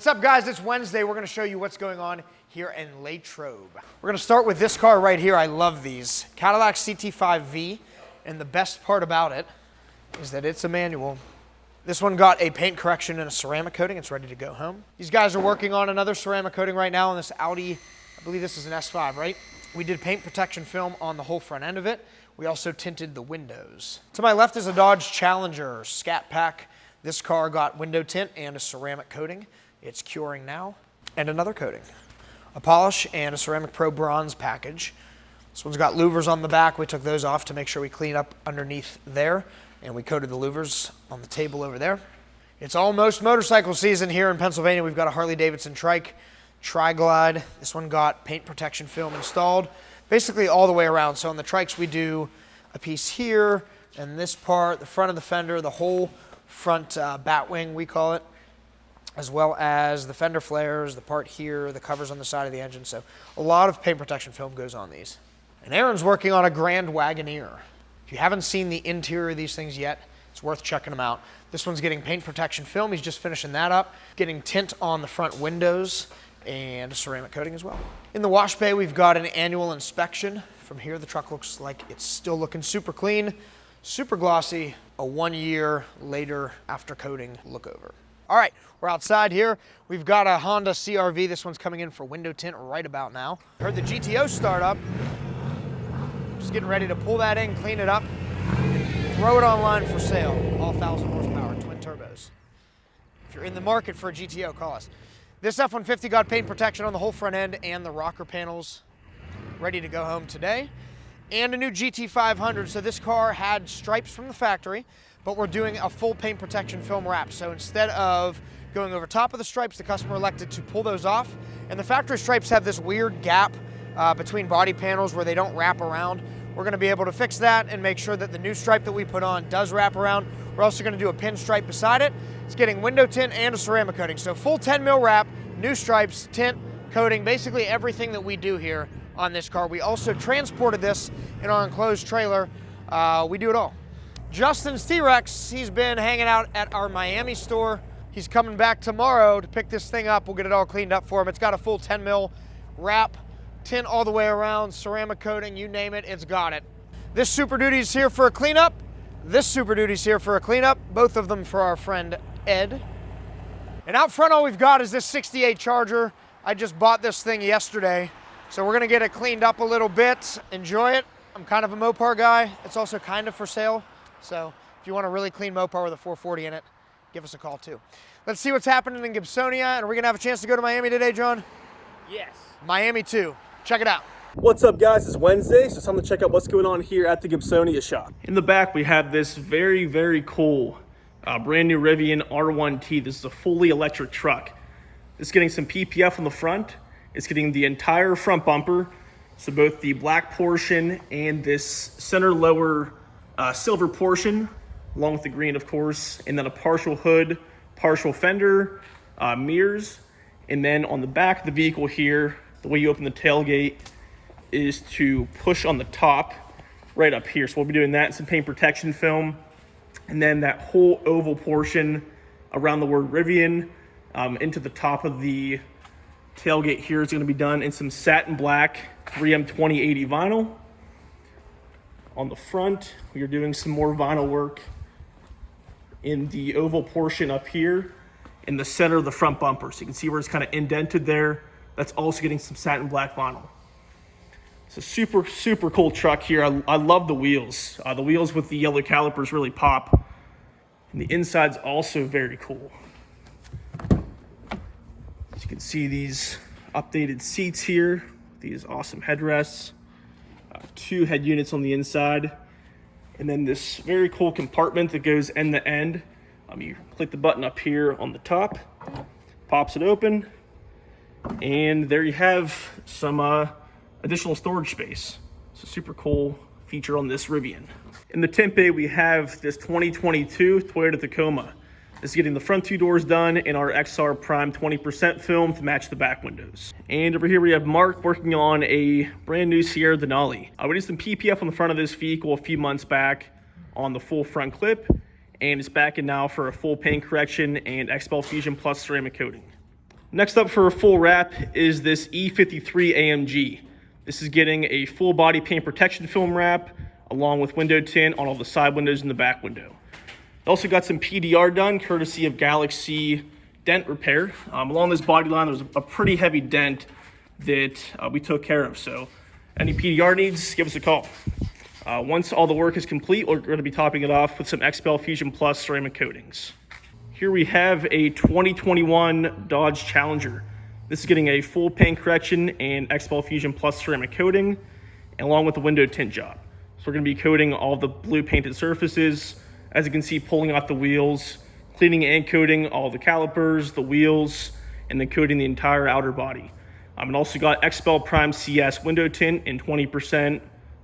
What's up, guys? It's Wednesday. We're going to show you what's going on here in Latrobe. We're going to start with this car right here. I love these. Cadillac CT5V, and the best part about it is that it's a manual. This one got a paint correction and a ceramic coating. It's ready to go home. These guys are working on another ceramic coating right now on this Audi. I believe this is an S5, right? We did paint protection film on the whole front end of it. We also tinted the windows. To my left is a Dodge Challenger Scat Pack. This car got window tint and a ceramic coating. It's curing now, and another coating. A polish and a Ceramic Pro Bronze package. This one's got louvers on the back. We took those off to make sure we clean up underneath there, and we coated the louvers on the table over there. It's almost motorcycle season here in Pennsylvania. We've got a Harley-Davidson trike, Tri-Glide. This one got paint protection film installed, basically all the way around. So on the trikes, we do a piece here, and this part, the front of the fender, the whole front bat wing, we call it, as well as the fender flares, the part here, the covers on the side of the engine. So a lot of paint protection film goes on these. And Aaron's working on a Grand Wagoneer. If you haven't seen the interior of these things yet, it's worth checking them out. This one's getting paint protection film. He's just finishing that up, getting tint on the front windows and a ceramic coating as well. In the wash bay, we've got an annual inspection. From here, the truck looks like it's still looking super clean, super glossy, a 1 year later after coating look over. All right, we're outside here. We've got a Honda CR-V. This one's coming in for window tint right about now. Heard the GTO start up. Just getting ready to pull that in, clean it up, and throw it online for sale. All 1,000 horsepower, twin turbos. If you're in the market for a GTO, call us. This F-150 got paint protection on the whole front end and the rocker panels. Ready to go home today. And a new GT500. So this car had stripes from the factory, but we're doing a full paint protection film wrap. So instead of going over top of the stripes, the customer elected to pull those off. And the factory stripes have this weird gap between body panels where they don't wrap around. We're gonna be able to fix that and make sure that the new stripe that we put on does wrap around. We're also gonna do a pin stripe beside it. It's getting window tint and a ceramic coating. So full 10 mil wrap, new stripes, tint, coating, basically everything that we do here on this car. We also transported this in our enclosed trailer. We do it all. Justin's T-Rex, he's been hanging out at our Miami store. He's coming back tomorrow to pick this thing up. We'll get it all cleaned up for him. It's got a full 10 mil wrap, tint all the way around, ceramic coating, you name it, it's got it. This Super Duty's here for a cleanup. This Super Duty's here for a cleanup. Both of them for our friend Ed. And out front, all we've got is this 68 Charger. I just bought this thing yesterday. So we're gonna get it cleaned up a little bit, enjoy it. I'm kind of a Mopar guy. It's also kind of for sale. So if you want a really clean Mopar with a 440 in it, give us a call too. Let's see what's happening in Gibsonia, and are we gonna have a chance to go to Miami today, John? Yes. Miami too. Check it out. What's up, guys? It's Wednesday, so it's time to check out what's going on here at the Gibsonia shop. In the back, we have this very, very cool brand new Rivian R1T. This is a fully electric truck. It's getting some PPF on the front. It's getting the entire front bumper, so both the black portion and this center lower silver portion, along with the green, of course, and then a partial hood, partial fender, mirrors. And then on the back of the vehicle here, the way you open the tailgate is to push on the top right up here. So we'll be doing that, some paint protection film. And then that whole oval portion around the word Rivian into the top of the tailgate here is going to be done in some satin black 3M 2080 vinyl. On the front, we are doing some more vinyl work in the oval portion up here in the center of the front bumper. So you can see where it's kind of indented there. That's also getting some satin black vinyl. It's a super, super cool truck here. I love the wheels. The wheels with the yellow calipers really pop. And the inside's also very cool. As you can see, these updated seats here, these awesome headrests, 2 head units on the inside, and then this very cool compartment that goes end to end. You click the button up here on the top, pops it open, and there you have some additional storage space. It's a super cool feature on this Rivian. In the tint bay, we have this 2022 Toyota Tacoma. This is getting the front 2 doors done in our XR Prime 20% film to match the back windows. And over here we have Mark working on a brand new Sierra Denali. We did some PPF on the front of this vehicle a few months back on the full front clip, and it's back in now for a full paint correction and XPEL Fusion Plus ceramic coating. Next up for a full wrap is this E53 AMG. This is getting a full body paint protection film wrap along with window tint on all the side windows and the back window. Also got some PDR done courtesy of Galaxy Dent Repair. Along this body line, there was a pretty heavy dent that we took care of. So any PDR needs, give us a call. Once all the work is complete, we're going to be topping it off with some XPEL Fusion Plus ceramic coatings. Here we have a 2021 Dodge Challenger. This is getting a full paint correction and XPEL Fusion Plus ceramic coating, along with the window tint job. So we're going to be coating all the blue painted surfaces. As you can see, pulling out the wheels, cleaning and coating all the calipers, the wheels, and then coating the entire outer body. And also got XPEL Prime CS window tint and 20%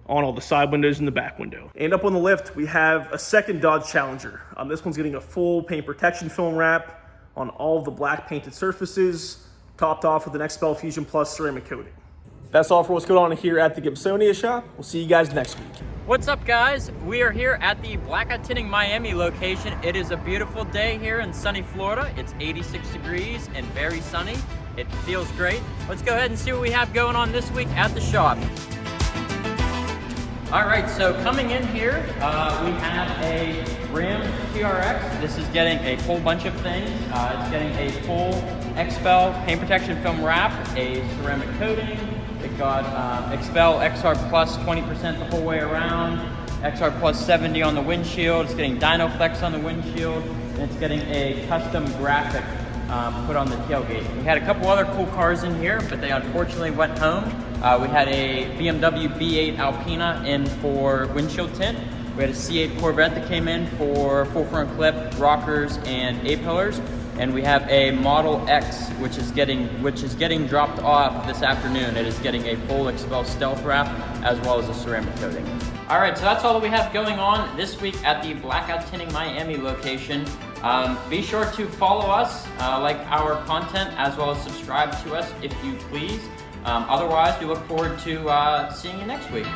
on all the side windows and the back window. And up on the lift, we have a second Dodge Challenger. This one's getting a full paint protection film wrap on all of the black painted surfaces, topped off with an XPEL Fusion Plus ceramic coating. That's all for what's going on here at the Gibsonia shop. We'll see you guys next week. What's up, guys? We are here at the Blackout Tinting Miami location. It is a beautiful day here in sunny Florida. It's 86 degrees and very sunny. It feels great. Let's go ahead and see what we have going on this week at the shop. All right, so coming in here, we have a Ram TRX. This is getting a whole bunch of things. It's getting a full XPEL paint protection film wrap, a ceramic coating. It got XPEL XR Plus 20% the whole way around, XR Plus 70 on the windshield. It's getting Dynoflex on the windshield, and it's getting a custom graphic put on the tailgate. We had a couple other cool cars in here, but they unfortunately went home. We had a BMW B8 Alpina in for windshield tint. We had a C8 Corvette that came in for full front clip, rockers, and A-pillars. And we have a Model X, which is getting dropped off this afternoon. It is getting a full XPEL stealth wrap as well as a ceramic coating. All right, so that's all that we have going on this week at the Blackout Tinting Miami location. Be sure to follow us, like our content, as well as subscribe to us if you please. Otherwise, we look forward to seeing you next week.